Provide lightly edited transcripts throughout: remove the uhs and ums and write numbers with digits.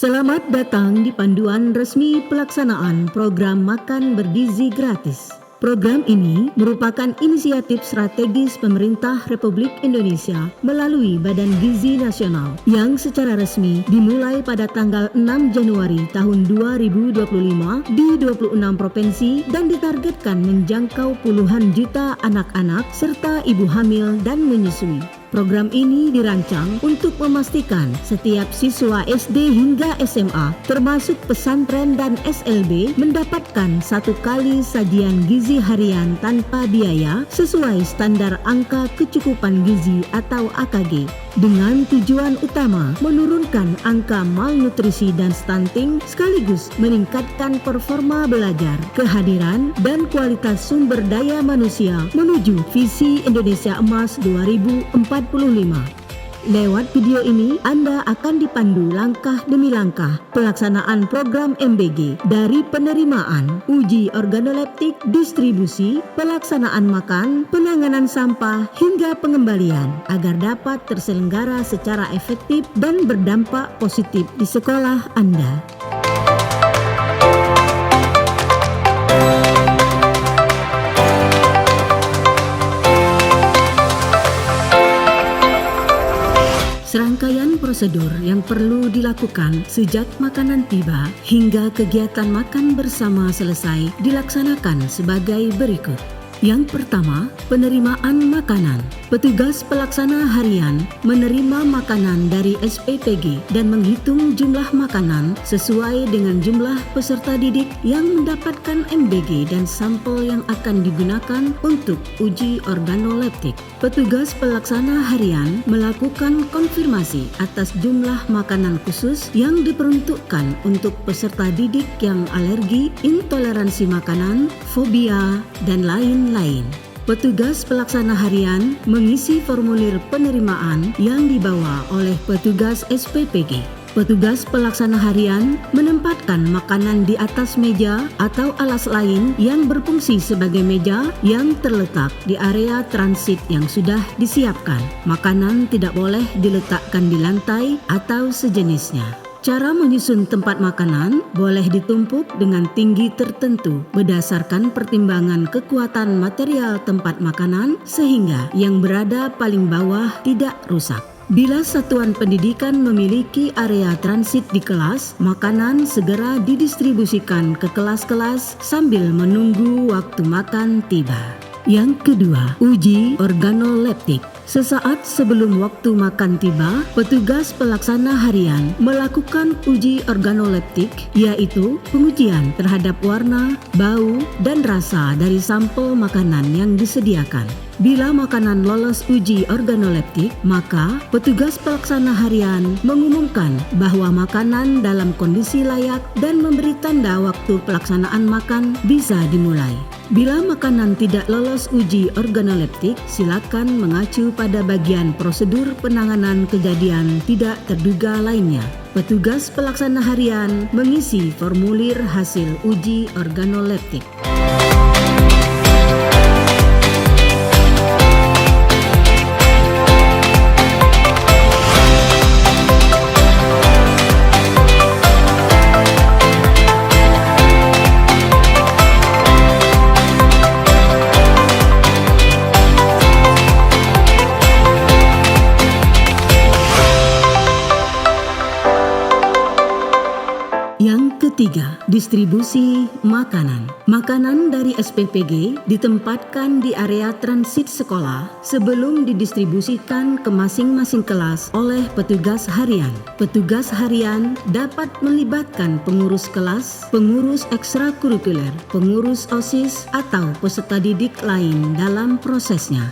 Selamat datang di panduan resmi pelaksanaan program makan bergizi gratis. Program ini merupakan inisiatif strategis pemerintah Republik Indonesia melalui Badan Gizi Nasional yang secara resmi dimulai pada tanggal 6 Januari tahun 2025 di 26 provinsi dan ditargetkan menjangkau puluhan juta anak-anak serta ibu hamil dan menyusui. Program ini dirancang untuk memastikan setiap siswa SD hingga SMA, termasuk pesantren dan SLB, mendapatkan satu kali sajian gizi harian tanpa biaya sesuai standar angka kecukupan gizi atau AKG, dengan tujuan utama menurunkan angka malnutrisi dan stunting sekaligus meningkatkan performa belajar, kehadiran, dan kualitas sumber daya manusia menuju visi Indonesia Emas 2045. Lewat video ini, Anda akan dipandu langkah demi langkah pelaksanaan program MBG dari penerimaan, uji organoleptik, distribusi, pelaksanaan makan, penanganan sampah, hingga pengembalian agar dapat terselenggara secara efektif dan berdampak positif di sekolah Anda. Serangkaian prosedur yang perlu dilakukan sejak makanan tiba hingga kegiatan makan bersama selesai dilaksanakan sebagai berikut. Yang pertama, penerimaan makanan. Petugas pelaksana harian menerima makanan dari SPPG dan menghitung jumlah makanan sesuai dengan jumlah peserta didik yang mendapatkan MBG dan sampel yang akan digunakan untuk uji organoleptik. Petugas pelaksana harian melakukan konfirmasi atas jumlah makanan khusus yang diperuntukkan untuk peserta didik yang alergi, intoleransi makanan, fobia, dan lain-lain. Petugas pelaksana harian mengisi formulir penerimaan yang dibawa oleh petugas SPPG. Petugas pelaksana harian menempatkan makanan di atas meja atau alas lain yang berfungsi sebagai meja yang terletak di area transit yang sudah disiapkan. Makanan tidak boleh diletakkan di lantai atau sejenisnya. Cara menyusun tempat makanan boleh ditumpuk dengan tinggi tertentu berdasarkan pertimbangan kekuatan material tempat makanan sehingga yang berada paling bawah tidak rusak. Bila satuan pendidikan memiliki area transit di kelas, makanan segera didistribusikan ke kelas-kelas sambil menunggu waktu makan tiba. Yang kedua, uji organoleptik. Sesaat sebelum waktu makan tiba, petugas pelaksana harian melakukan uji organoleptik, yaitu pengujian terhadap warna, bau, dan rasa dari sampel makanan yang disediakan. Bila makanan lolos uji organoleptik, maka petugas pelaksana harian mengumumkan bahwa makanan dalam kondisi layak dan memberi tanda waktu pelaksanaan makan bisa dimulai. Bila makanan tidak lolos uji organoleptik, silakan mengacu pada bagian prosedur penanganan kejadian tidak terduga lainnya. Petugas pelaksana harian mengisi formulir hasil uji organoleptik. Ketiga, distribusi makanan. Makanan dari SPPG ditempatkan di area transit sekolah sebelum didistribusikan ke masing-masing kelas oleh petugas harian. Petugas harian dapat melibatkan pengurus kelas, pengurus ekstrakurikuler, pengurus OSIS, atau peserta didik lain dalam prosesnya.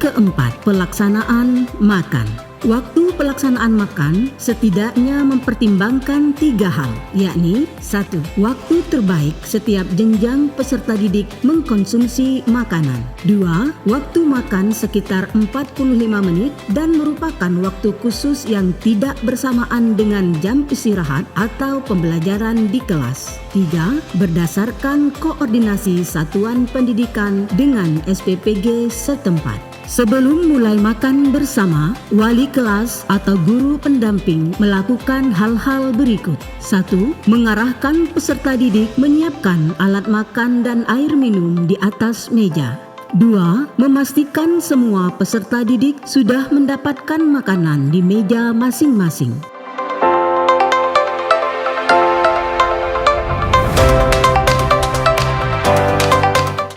Keempat, pelaksanaan makan. Waktu pelaksanaan makan setidaknya mempertimbangkan 3 hal, yakni 1. Waktu terbaik setiap jenjang peserta didik mengkonsumsi makanan. 2. Waktu makan sekitar 45 menit dan merupakan waktu khusus yang tidak bersamaan dengan jam istirahat atau pembelajaran di kelas. 3. Berdasarkan koordinasi satuan pendidikan dengan SPPG setempat. Sebelum mulai makan bersama, wali kelas atau guru pendamping melakukan hal-hal berikut. 1. Mengarahkan peserta didik menyiapkan alat makan dan air minum di atas meja. 2. Memastikan semua peserta didik sudah mendapatkan makanan di meja masing-masing.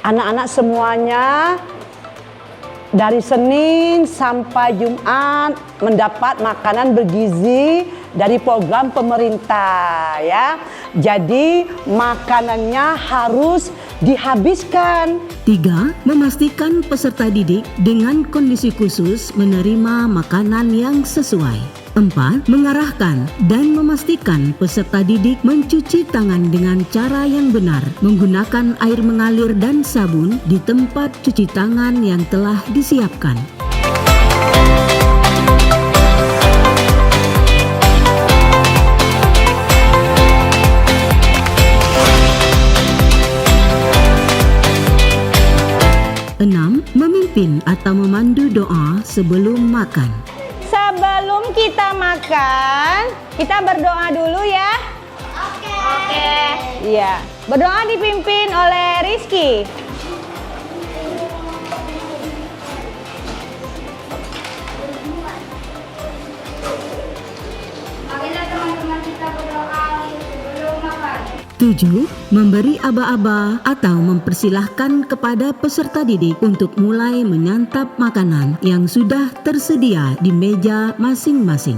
Anak-anak semuanya dari Senin sampai Jumat mendapat makanan bergizi dari program pemerintah ya. Jadi makanannya harus dihabiskan. 3. Memastikan peserta didik dengan kondisi khusus menerima makanan yang sesuai. 4. Mengarahkan dan memastikan peserta didik mencuci tangan dengan cara yang benar menggunakan air mengalir dan sabun di tempat cuci tangan yang telah disiapkan. Memimpin atau memandu doa sebelum makan. Sebelum kita makan, kita berdoa dulu ya. Oke. Iya, berdoa dipimpin oleh Rizky. Marilah teman-teman kita berdoa sebelum makan. 7. Memberi aba-aba atau mempersilahkan kepada peserta didik untuk mulai menyantap makanan yang sudah tersedia di meja masing-masing.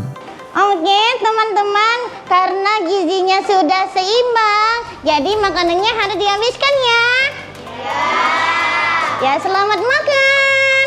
Oke teman-teman, karena gizinya sudah seimbang, jadi makanannya harus dihabiskan ya. Ya, selamat makan.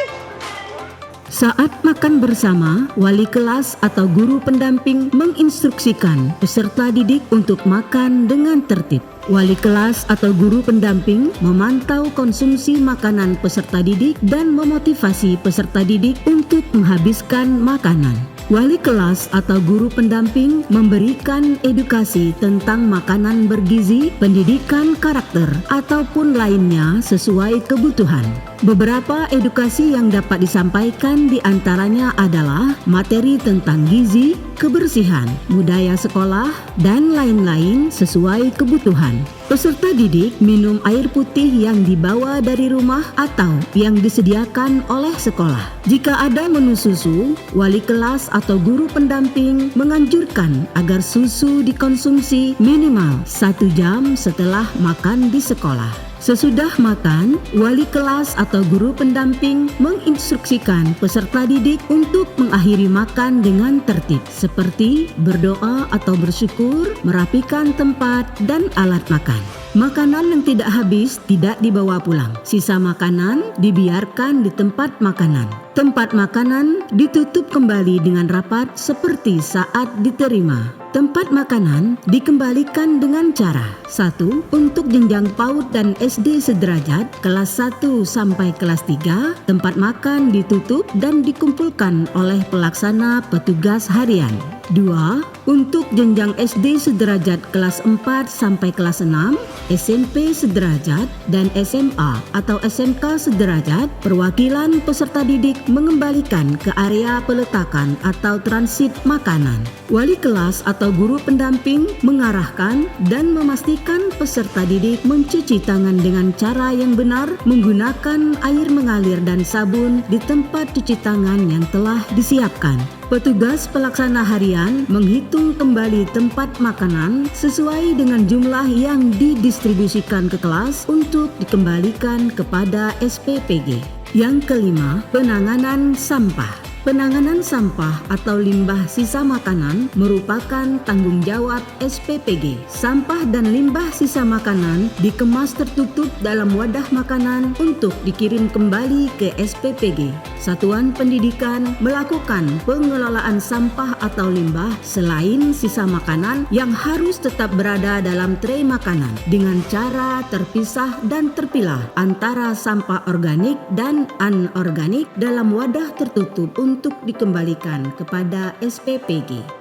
Saat makan bersama, wali kelas atau guru pendamping menginstruksikan peserta didik untuk makan dengan tertib. Wali kelas atau guru pendamping memantau konsumsi makanan peserta didik dan memotivasi peserta didik untuk menghabiskan makanan. Wali kelas atau guru pendamping memberikan edukasi tentang makanan bergizi, pendidikan karakter, ataupun lainnya sesuai kebutuhan. Beberapa edukasi yang dapat disampaikan diantaranya adalah materi tentang gizi, kebersihan, budaya sekolah, dan lain-lain sesuai kebutuhan. Peserta didik minum air putih yang dibawa dari rumah atau yang disediakan oleh sekolah. Jika ada menu susu, wali kelas atau guru pendamping menganjurkan agar susu dikonsumsi minimal 1 jam setelah makan di sekolah. Sesudah makan, wali kelas atau guru pendamping menginstruksikan peserta didik untuk mengakhiri makan dengan tertib, seperti berdoa atau bersyukur, merapikan tempat, dan alat makan. Makanan yang tidak habis tidak dibawa pulang. Sisa makanan dibiarkan di tempat makanan. Tempat makanan ditutup kembali dengan rapat seperti saat diterima. Tempat makanan dikembalikan dengan cara 1. Untuk jenjang PAUD dan SD sederajat kelas 1 sampai kelas 3, tempat makan ditutup dan dikumpulkan oleh pelaksana petugas harian. 2. Untuk jenjang SD sederajat kelas 4 sampai kelas 6, SMP sederajat, dan SMA atau SMK sederajat, perwakilan peserta didik mengembalikan ke area peletakan atau transit makanan. Wali kelas atau guru pendamping mengarahkan dan memastikan peserta didik mencuci tangan dengan cara yang benar menggunakan air mengalir dan sabun di tempat cuci tangan yang telah disiapkan. Petugas pelaksana harian menghitung kembali tempat makanan sesuai dengan jumlah yang didistribusikan ke kelas untuk dikembalikan kepada SPPG. Yang kelima, penanganan sampah. Penanganan sampah atau limbah sisa makanan merupakan tanggung jawab SPPG. Sampah dan limbah sisa makanan dikemas tertutup dalam wadah makanan untuk dikirim kembali ke SPPG. Satuan pendidikan melakukan pengelolaan sampah atau limbah selain sisa makanan yang harus tetap berada dalam trei makanan dengan cara terpisah dan terpilah antara sampah organik dan anorganik dalam wadah tertutup untuk dikembalikan kepada SPPG.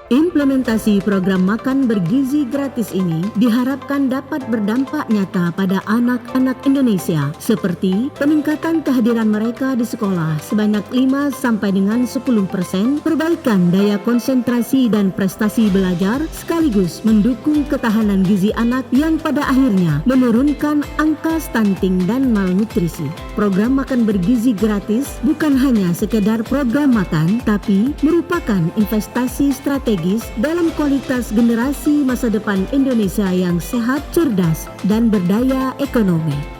Implementasi program makan bergizi gratis ini diharapkan dapat berdampak nyata pada anak-anak Indonesia seperti peningkatan kehadiran mereka di sekolah sebanyak 5 sampai dengan 10%, perbaikan daya konsentrasi dan prestasi belajar sekaligus mendukung ketahanan gizi anak yang pada akhirnya menurunkan angka stunting dan malnutrisi. Program makan bergizi gratis bukan hanya sekedar program makan tapi merupakan investasi strategis dalam kualitas generasi masa depan Indonesia yang sehat, cerdas, dan berdaya ekonomi.